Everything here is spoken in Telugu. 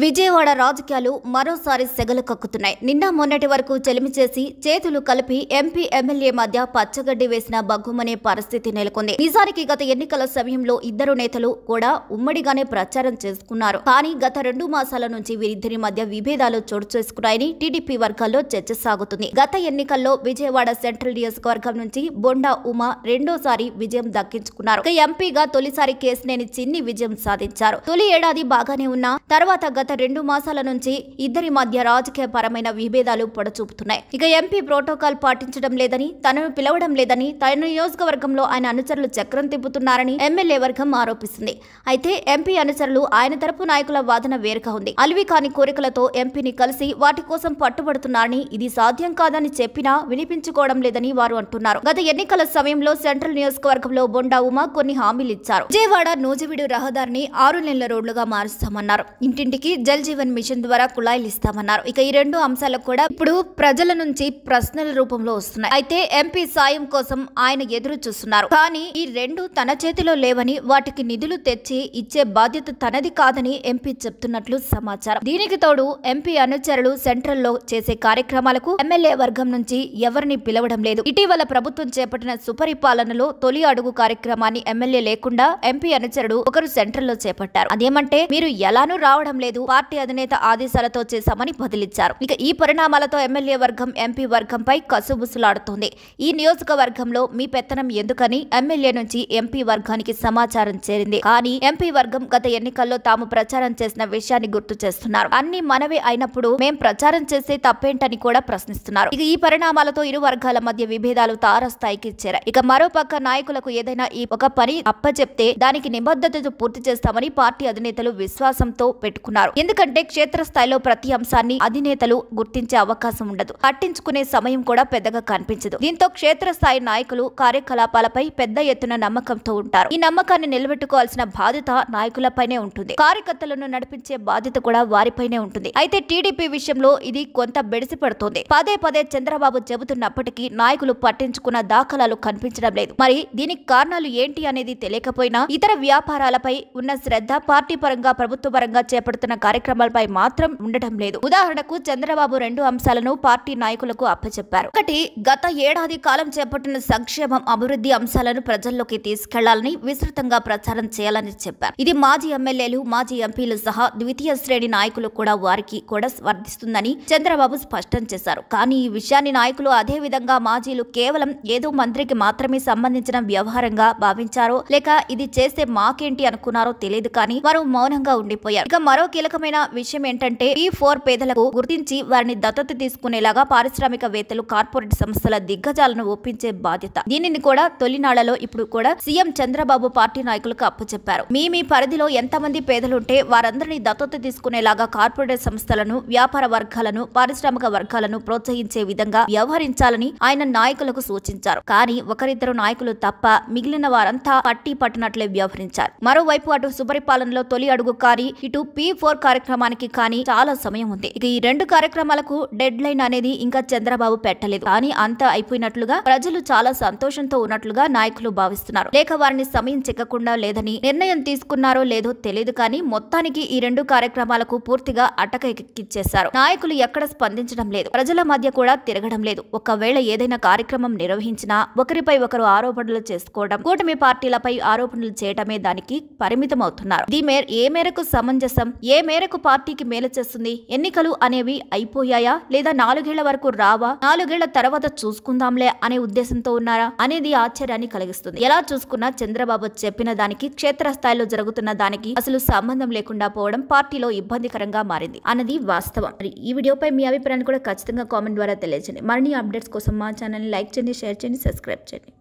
విజయవాడ రాజకీయాలు మరోసారి సెగలు కక్కుతున్నాయి. నిన్న మొన్నటి వరకు చెలిమి చేసి చేతులు కలిపి ఎంపీ ఎమ్మెల్యే మధ్య పచ్చగడ్డి వేసిన బగ్గుమనే పరిస్థితి నెలకొంది. నిజానికి గత ఎన్నికల సమయంలో ఇద్దరు నేతలు కూడా ఉమ్మడిగానే ప్రచారం చేసుకున్నారు. కానీ గత 2 మాసాల నుంచి వీరిద్దరి మధ్య విభేదాలు చోటు చేసుకున్నాయని టీడీపీ వర్గాల్లో చర్చ సాగుతుంది. గత ఎన్నికల్లో విజయవాడ సెంట్రల్ నియోజకవర్గం నుంచి బొండా ఉమా రెండోసారి విజయం దక్కించుకున్నారు. ఎంపీగా తొలిసారి కేసినేని చిన్ని విజయం సాధించారు. తొలి ఏడాది బాగానే ఉన్నా తర్వాత గత 2 మాసాల నుంచి ఇద్దరి మధ్య రాజకీయ పరమైన విభేదాలు పొడచూపుతున్నాయి. ఇక ఎంపీ ప్రోటోకాల్ పాటించడం లేదని, తనను పిలవడం లేదని, తన నియోజకవర్గంలో ఆయన అనుచరులు చక్రం తిప్పుతున్నారని ఎమ్మెల్యే వర్గం ఆరోపిస్తుంది. అయితే ఎంపీ అనుచరులు ఆయన తరపు నాయకుల వాదన వేరుగా ఉంది. అలివి కాని కోరికలతో ఎంపీని కలిసి వాటి కోసం పట్టుబడుతున్నారని, ఇది సాధ్యం కాదని చెప్పినా వినిపించుకోవడం లేదని వారు అంటున్నారు. గత ఎన్నికల సమయంలో సెంట్రల్ నియోజకవర్గంలో బొండా ఉమా కొన్ని హామీలు ఇచ్చారు. విజయవాడ నూజివీడు రహదారిని 6 లేన్ల రోడ్లుగా మారుస్తామన్నారు. ఇంటింటికి జల్ జీవన్ మిషన్ ద్వారా కుళాయిలు ఇస్తామన్నారు. ఇక ఈ 2 అంశాలకు కూడా ఇప్పుడు ప్రజల నుంచి ప్రశ్నల రూపంలో వస్తున్నాయి. అయితే ఎంపీ సాయం కోసం ఆయన ఎదురు చూస్తున్నారు. కానీ ఈ 2 తన చేతిలో లేవని, వాటికి నిధులు తెచ్చి ఇచ్చే బాధ్యత తనది కాదని ఎంపీ చెప్తున్నట్లు సమాచారం. దీనికి తోడు ఎంపీ అనుచరులు సెంట్రల్ లో చేసే కార్యక్రమాలకు ఎమ్మెల్యే వర్గం నుంచి ఎవరిని పిలవడం లేదు. ఇటీవల ప్రభుత్వం చేపట్టిన సుపరిపాలనలో తొలి అడుగు కార్యక్రమాన్ని ఎమ్మెల్యే లేకుండా ఎంపీ అనుచరుడు ఒకరు సెంట్రల్ లో చేపట్టారు. అదేమంటే మీరు ఎలానూ రావడం లేదు, పార్టీ అధినేత ఆదేశాలతో చేశామని బదిలిచ్చారు. ఇక ఈ పరిణామాలతో ఎమ్మెల్యే వర్గం ఎంపీ వర్గంపై కసుబుసులాడుతోంది. ఈ నియోజకవర్గంలో మీ పెత్తనం ఎందుకని ఎమ్మెల్యే నుంచి ఎంపీ వర్గానికి సమాచారం చేరింది. కానీ ఎంపీ వర్గం గత ఎన్నికల్లో తాము ప్రచారం చేసిన విషయాన్ని గుర్తు చేస్తున్నారు. అన్ని మనవే అయినప్పుడు మేం ప్రచారం చేసే తప్పేంటని కూడా ప్రశ్నిస్తున్నారు. ఇక ఈ పరిణామాలతో ఇరు వర్గాల మధ్య విభేదాలు తారస్థాయికి చేరాయి. ఇక మరోపక్క నాయకులకు ఏదైనా ఈ ఒక పని అప్పచెప్తే దానికి నిబద్ధతతో పూర్తి చేస్తామని పార్టీ అధినేతలు విశ్వాసంతో పెట్టుకున్నారు. ఎందుకంటే క్షేత్రస్థాయిలో ప్రతి అంశాన్ని అధినేతలు గుర్తించే అవకాశం ఉండదు, పట్టించుకునే సమయం కూడా పెద్దగా కనిపించదు. దీంతో క్షేత్రస్థాయి నాయకులు కార్యకలాపాలపై పెద్ద ఎత్తున నమ్మకంతో ఉంటారు. ఈ నమ్మకాన్ని నిలబెట్టుకోవాల్సిన బాధ్యత నాయకులపైనే ఉంటుంది. కార్యకర్తలను నడిపించే బాధ్యత కూడా వారిపైనే ఉంటుంది. అయితే టీడీపీ విషయంలో ఇది కొంత బెడిసి పడుతోంది. పదే పదే చంద్రబాబు చెబుతున్నప్పటికీ నాయకులు పట్టించుకున్న దాఖలాలు కనిపించడం లేదు. మరి దీనికి కారణాలు ఏంటి అనేది తెలియకపోయినా ఇతర వ్యాపారాలపై ఉన్న శ్రద్ధ పార్టీ పరంగా ప్రభుత్వ పరంగా చేపడుతున్న కార్యక్రమాలపై మాత్రం ఉండటం లేదు. ఉదాహరణకు చంద్రబాబు 2 అంశాలను పార్టీ నాయకులకు అప్పచెప్పారు. ఒకటి, గత ఏడాది కాలం చేపట్టిన సంక్షేమం అభివృద్ధి అంశాలను ప్రజల్లోకి తీసుకెళ్లాలని, విస్తృతంగా ప్రచారం చేయాలని చెప్పారు. ఇది మాజీ ఎమ్మెల్యేలు, మాజీ ఎంపీలు సహా ద్వితీయ శ్రేణి నాయకులు కూడా వారికి కూడా వర్తిస్తుందని చంద్రబాబు స్పష్టం చేశారు. కానీ ఈ విషయాన్ని నాయకులు అదే విధంగా మాజీలు కేవలం ఏదో మంత్రికి మాత్రమే సంబంధించిన వ్యవహారంగా భావించారో లేక ఇది చేస్తే మాకేంటి అనుకున్నారో తెలియదు. కానీ వారు మౌనంగా ఉండిపోయారు. ఇక మరో కీలకమైన విషయం ఏంటంటే P4 పేదలకు గుర్తించి వారిని దత్తత తీసుకునేలాగా పారిశ్రామికవేత్తలు, కార్పొరేట్ సంస్థల దిగ్గజాలను ఒప్పించే బాధ్యత. దీనిని కూడా తొలినాళ్లలో ఇప్పుడు కూడా సీఎం చంద్రబాబు పార్టీ నాయకులకు అప్పచెప్పారు. మీ పరిధిలో ఎంతమంది పేదలుంటే వారందరినీ దత్తత తీసుకునేలాగా కార్పొరేట్ సంస్థలను, వ్యాపార వర్గాలను, పారిశ్రామిక వర్గాలను ప్రోత్సహించే విధంగా వ్యవహరించాలని ఆయన నాయకులకు సూచించారు. కానీ ఒకరిద్దరు నాయకులు తప్ప మిగిలిన వారంతా పట్టి పట్టినట్లే వ్యవహరించారు. మరోవైపు అటు సుపరిపాలనలో తొలి అడుగు కానీ, ఇటు P4 కార్యక్రమానికి కానీ చాలా సమయం ఉంది. ఇక ఈ 2 కార్యక్రమాలకు డెడ్ లైన్ అనేది ఇంకా చంద్రబాబు పెట్టలేదు. కానీ అంతా అయిపోయినట్లుగా, ప్రజలు చాలా సంతోషంతో ఉన్నట్లుగా నాయకులు భావిస్తున్నారు. లేక వారిని సమయం చెక్కకుండా లేదని నిర్ణయం తీసుకున్నారో లేదో తెలియదు. కానీ మొత్తానికి ఈ 2 కార్యక్రమాలకు పూర్తిగా అటకెక్కిచ్చేశారు. నాయకులు ఎక్కడ స్పందించడం లేదు, ప్రజల మధ్య కూడా తిరగడం లేదు. ఒకవేళ ఏదైనా కార్యక్రమం నిర్వహించినా ఒకరిపై ఒకరు ఆరోపణలు చేసుకోవడం, కూటమి పార్టీలపై ఆరోపణలు చేయడమే దానికి పరిమితం అవుతున్నారు. ఏ మేరకు సమంజసం, ఏ మేరకు పార్టీకి మేలు చేస్తుంది? ఎన్నికలు అనేవి అయిపోయాయా లేదా 4 ఏళ్ల వరకు రావా, 4 ఏళ్ల తర్వాత చూసుకుందాంలే అనే ఉద్దేశంతో ఉన్నారా అనేది ఆశ్చర్యాన్ని కలిగిస్తుంది. ఎలా చూసుకున్నా చంద్రబాబు చెప్పిన దానికి, క్షేత్రస్థాయిలో జరుగుతున్న దానికి అసలు సంబంధం లేకుండా పోవడం పార్టీలో ఇబ్బందికరంగా మారింది అన్నది వాస్తవం. మరి ఈ వీడియోపై మీ అభిప్రాయాన్ని కూడా ఖచ్చితంగా కామెంట్ ద్వారా తెలియజేయండి. మరిన్ని అప్డేట్స్ కోసం మా ఛానల్ ని లైక్ చేయండి, షేర్ చేయండి, సబ్స్క్రైబ్ చేయండి.